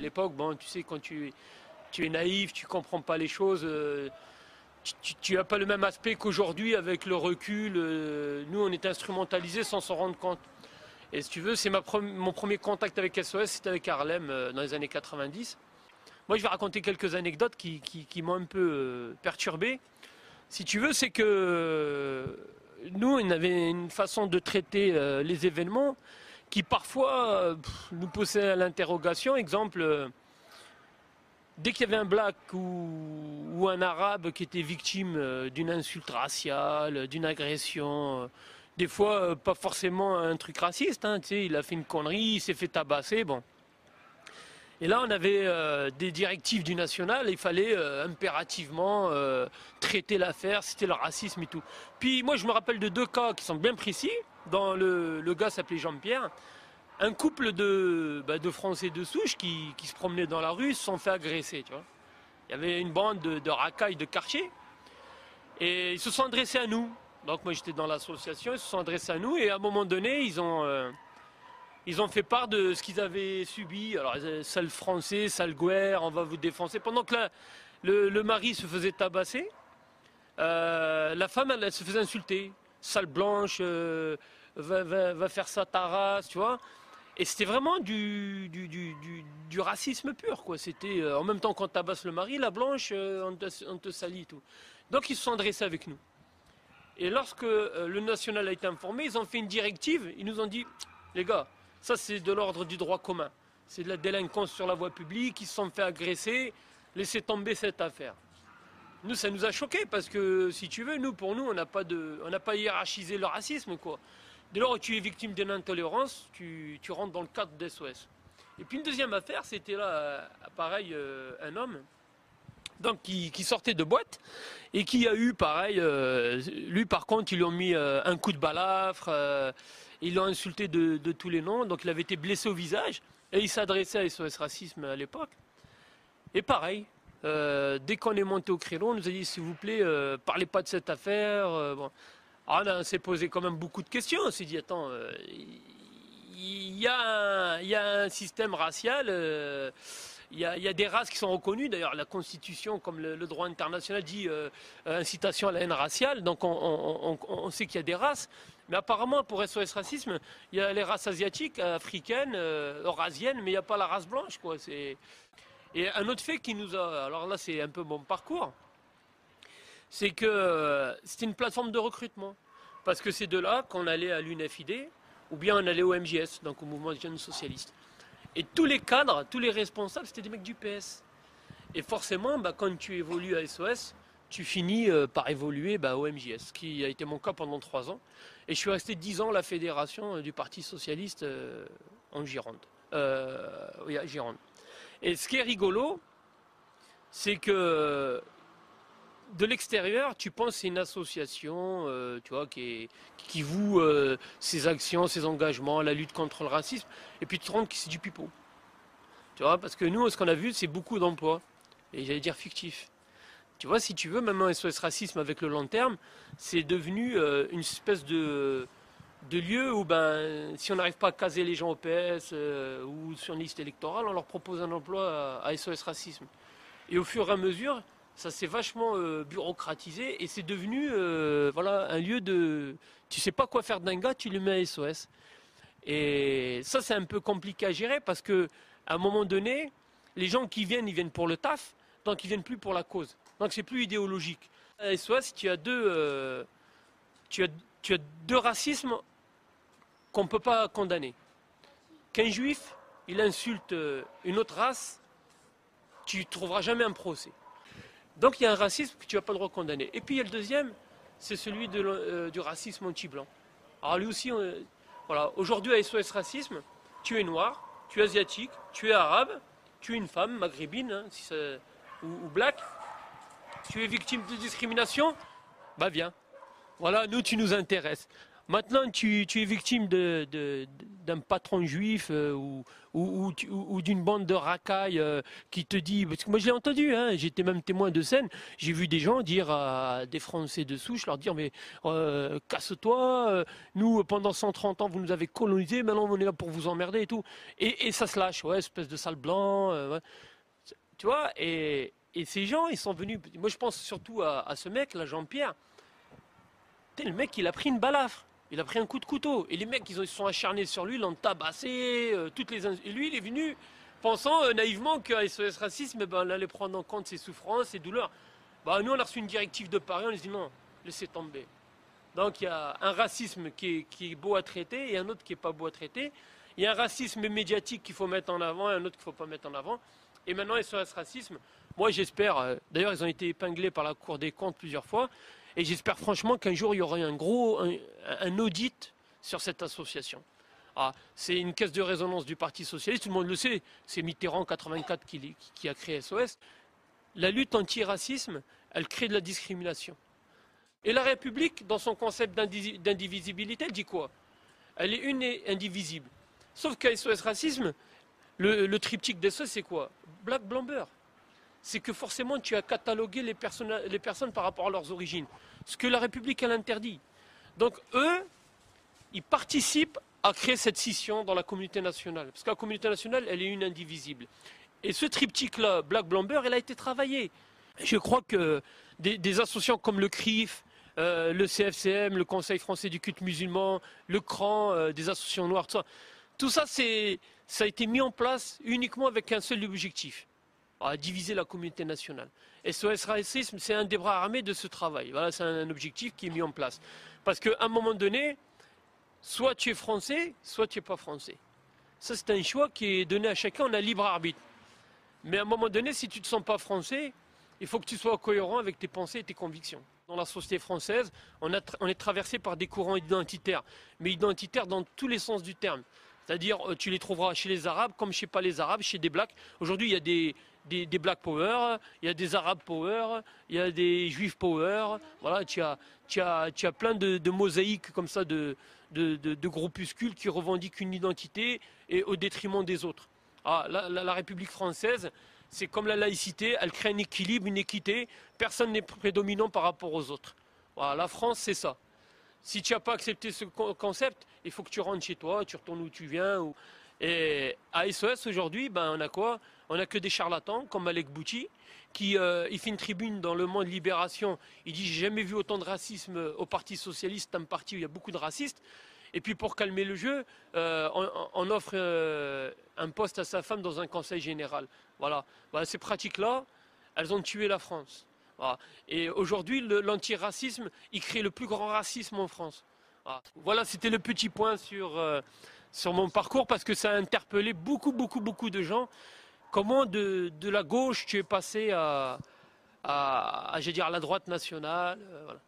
l'époque, bon, tu sais, quand tu es naïf, tu comprends pas les choses, tu n'as pas le même aspect qu'aujourd'hui avec le recul. Nous, on est instrumentalisés sans s'en rendre compte. Et si tu veux, c'est mon premier contact avec SOS, c'était avec Harlem dans les années 90. Moi, je vais raconter quelques anecdotes qui m'ont un peu perturbé. Si tu veux, c'est que nous, on avait une façon de traiter les événements qui parfois nous poussait à l'interrogation. Exemple, dès qu'il y avait un black ou un arabe qui était victime d'une insulte raciale, d'une agression, des fois pas forcément un truc raciste, hein, tu sais, il a fait une connerie, il s'est fait tabasser, bon. Et là, on avait des directives du national, il fallait impérativement traiter l'affaire, c'était le racisme et tout. Puis moi, je me rappelle de deux cas qui sont bien précis. Le gars s'appelait Jean-Pierre. Un couple de Français de souche qui se promenaient dans la rue se sont fait agresser, tu vois. Il y avait une bande de racailles de quartier et ils se sont adressés à nous. Donc moi j'étais dans l'association, ils se sont adressés à nous et à un moment donné ils ont fait part de ce qu'ils avaient subi. Alors sale français, sale guerre, on va vous défoncer. Pendant que le mari se faisait tabasser, la femme elle se faisait insulter. Sale blanche, va faire ça ta race, tu vois. Et c'était vraiment du racisme pur, quoi. C'était en même temps qu'on tabasse le mari, la blanche, on te salit, tout. Donc ils se sont adressés avec nous. Et lorsque le national a été informé, ils ont fait une directive. Ils nous ont dit, les gars, ça c'est de l'ordre du droit commun. C'est de la délinquance sur la voie publique, ils se sont fait agresser, laissez tomber cette affaire. Nous, ça nous a choqués parce que, si tu veux, pour nous, on n'a pas hiérarchisé le racisme, quoi. Dès lors que tu es victime d'une intolérance, tu rentres dans le cadre d'SOS. Et puis une deuxième affaire, c'était là, pareil, un homme donc, qui sortait de boîte et qui a eu, pareil, lui par contre, ils lui ont mis un coup de balafre, ils l'ont insulté de tous les noms, donc il avait été blessé au visage et il s'adressait à SOS Racisme à l'époque. Et pareil, dès qu'on est monté au créneau, on nous a dit s'il vous plaît, parlez pas de cette affaire. Bon. Alors, on s'est posé quand même beaucoup de questions. On s'est dit attends, il y a un système racial, il y a des races qui sont reconnues. D'ailleurs, la Constitution, comme le droit international, dit incitation à la haine raciale. Donc on sait qu'il y a des races. Mais apparemment, pour SOS Racisme, il y a les races asiatiques, africaines, eurasiennes, mais il n'y a pas la race blanche, quoi. Et un autre fait qui nous a... Alors là, c'est un peu mon parcours. C'est que c'était une plateforme de recrutement. Parce que c'est de là qu'on allait à l'UNFID, ou bien on allait au MJS, donc au Mouvement des Jeunes Socialistes. Et tous les cadres, tous les responsables, c'était des mecs du PS. Et forcément, quand tu évolues à SOS, tu finis par évoluer au MJS, ce qui a été mon cas pendant 3 ans. Et je suis resté 10 ans à la fédération du Parti Socialiste en Gironde. Oui, à Gironde. Et ce qui est rigolo, c'est que de l'extérieur, tu penses que c'est une association tu vois, qui voue ses actions, ses engagements, la lutte contre le racisme, et puis tu te rends compte que c'est du pipeau. Tu vois, parce que nous, ce qu'on a vu, c'est beaucoup d'emplois, et j'allais dire fictifs. Tu vois, si tu veux, même SOS Racisme avec le long terme, c'est devenu une espèce de lieu où si on n'arrive pas à caser les gens au PS ou sur une liste électorale, on leur propose un emploi à SOS Racisme. Et au fur et à mesure, ça s'est vachement bureaucratisé et c'est devenu un lieu de... Tu sais pas quoi faire d'un gars, tu le mets à SOS. Et ça, c'est un peu compliqué à gérer parce que à un moment donné, les gens qui viennent, ils viennent pour le taf, donc ils viennent plus pour la cause. Donc c'est plus idéologique. À SOS, tu as deux racismes qu'on ne peut pas condamner. Qu'un juif, il insulte une autre race, tu ne trouveras jamais un procès. Donc il y a un racisme que tu ne vas pas le droit de condamner. Et puis il y a le deuxième, c'est celui du racisme anti-blanc. Alors lui aussi, voilà. Aujourd'hui à SOS Racisme, tu es noir, tu es asiatique, tu es arabe, tu es une femme maghrébine hein, ou black, tu es victime de discrimination, viens. Voilà, nous tu nous intéresses. Maintenant, tu es victime d'un patron juif ou d'une bande de racailles qui te dit, parce que moi je l'ai entendu, hein, j'étais même témoin de scène, j'ai vu des gens dire à des Français de souche, leur dire mais casse-toi, nous pendant 130 ans vous nous avez colonisés, maintenant on est là pour vous emmerder et tout. Et ça se lâche, ouais, espèce de sale blanc, ouais. Tu vois, et ces gens, ils sont venus, moi je pense surtout à ce mec, là, Jean-Pierre. Le mec, il a pris une balafre. Il a pris un coup de couteau. Et les mecs, ils se sont acharnés sur lui, l'ont tabassé. Et lui, il est venu pensant naïvement qu'à SOS Racisme, ben, on allait prendre en compte ses souffrances, ses douleurs. Bah, nous, on a reçu une directive de Paris, on a dit non, laissez tomber. Donc il y a un racisme qui est beau à traiter et un autre qui n'est pas beau à traiter. Il y a un racisme médiatique qu'il faut mettre en avant et un autre qu'il ne faut pas mettre en avant. Et maintenant, SOS Racisme, moi j'espère, d'ailleurs ils ont été épinglés par la Cour des comptes plusieurs fois, et j'espère franchement qu'un jour il y aura un audit sur cette association. Ah, c'est une caisse de résonance du Parti Socialiste, tout le monde le sait, c'est Mitterrand en 84 qui a créé SOS. La lutte anti-racisme, elle crée de la discrimination. Et la République, dans son concept d'indivisibilité, elle dit quoi? Elle est une et indivisible. Sauf qu'à SOS Racisme, le triptyque des SOS, c'est quoi? Black, blanc, beurre. C'est que forcément tu as catalogué les personnes par rapport à leurs origines. Ce que la République, elle interdit. Donc eux, ils participent à créer cette scission dans la communauté nationale. Parce que la communauté nationale, elle est une indivisible. Et ce triptyque-là, Black, blanc, beurre, il a été travaillé. Je crois que des associations comme le CRIF, le CFCM, le Conseil français du culte musulman, le CRAN, des associations noires, tout ça, ça a été mis en place uniquement avec un seul objectif. À diviser la communauté nationale. SOS Racisme, c'est un des bras armés de ce travail. Voilà, c'est un objectif qui est mis en place. Parce qu'à un moment donné, soit tu es français, soit tu n'es pas français. Ça, c'est un choix qui est donné à chacun, on a libre arbitre. Mais à un moment donné, si tu ne te sens pas français, il faut que tu sois cohérent avec tes pensées et tes convictions. Dans la société française, on est traversé par des courants identitaires, mais identitaires dans tous les sens du terme. C'est-à-dire, tu les trouveras chez les Arabes, comme chez pas les Arabes, chez des Blacks. Aujourd'hui, il y a des Black Power, il y a des Arabes Power, il y a des Juifs Power. Voilà, tu as plein de mosaïques comme ça, de groupuscules qui revendiquent une identité et au détriment des autres. Ah, la République française, c'est comme la laïcité, elle crée un équilibre, une équité. Personne n'est prédominant par rapport aux autres. Voilà, la France, c'est ça. Si tu n'as pas accepté ce concept, il faut que tu rentres chez toi, tu retournes où tu viens. Et à SOS aujourd'hui, ben, on a quoi? On n'a que des charlatans comme Malek Bouti, qui il fait une tribune dans Le Monde Libération. Il dit j'ai jamais vu autant de racisme au Parti Socialiste, un parti où il y a beaucoup de racistes. Et puis pour calmer le jeu, on offre un poste à sa femme dans un conseil général. Voilà, ces pratiques-là, elles ont tué la France. Voilà. Et aujourd'hui, l'antiracisme, il crée le plus grand racisme en France. Voilà, c'était le petit point sur mon parcours parce que ça a interpellé beaucoup de gens. Comment de la gauche tu es passé à la droite nationale. Voilà.